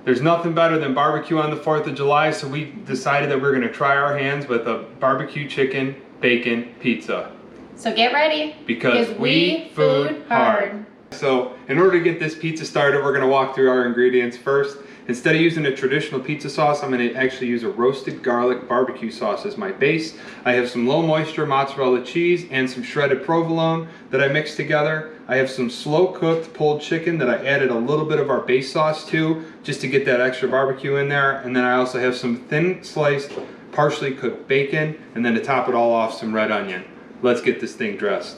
There's nothing better than barbecue on the 4th of July, so we decided that we're gonna try our hands with a barbecue chicken bacon pizza. So get ready. Because we food hard. So in order to get this pizza started, we're gonna walk through our ingredients first. Instead of using a traditional pizza sauce, I'm gonna actually use a roasted garlic barbecue sauce as my base. I have some low moisture mozzarella cheese and some shredded provolone that I mixed together. I have some slow cooked pulled chicken that I added a little bit of our base sauce to, just to get that extra barbecue in there. And then I also have some thin sliced, partially cooked bacon, and then to top it all off, some red onion. Let's get this thing dressed.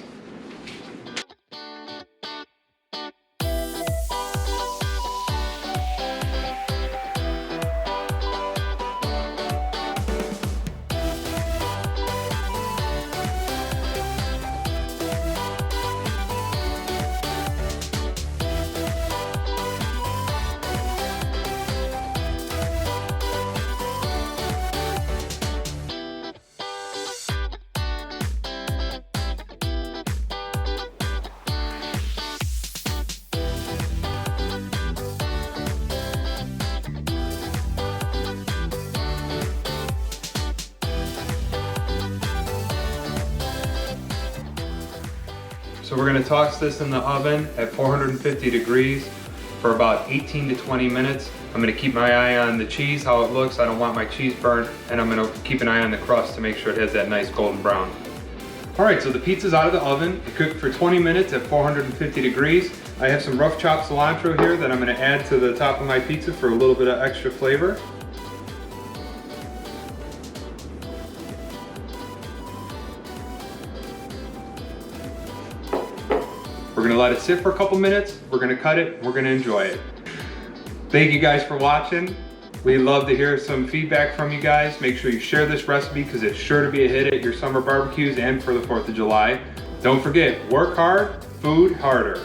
So we're gonna toss this in the oven at 450 degrees for about 18 to 20 minutes. I'm gonna keep my eye on the cheese, how it looks. I don't want my cheese burnt, and I'm gonna keep an eye on the crust to make sure it has that nice golden brown. All right, so the pizza's out of the oven. It cooked for 20 minutes at 450 degrees. I have some rough chopped cilantro here that I'm gonna add to the top of my pizza for a little bit of extra flavor. We're gonna let it sit for a couple minutes. We're gonna cut it, we're gonna enjoy it. Thank you guys for watching. We'd love to hear some feedback from you guys. Make sure you share this recipe because it's sure to be a hit at your summer barbecues and for the 4th of July. Don't forget, work hard, food harder.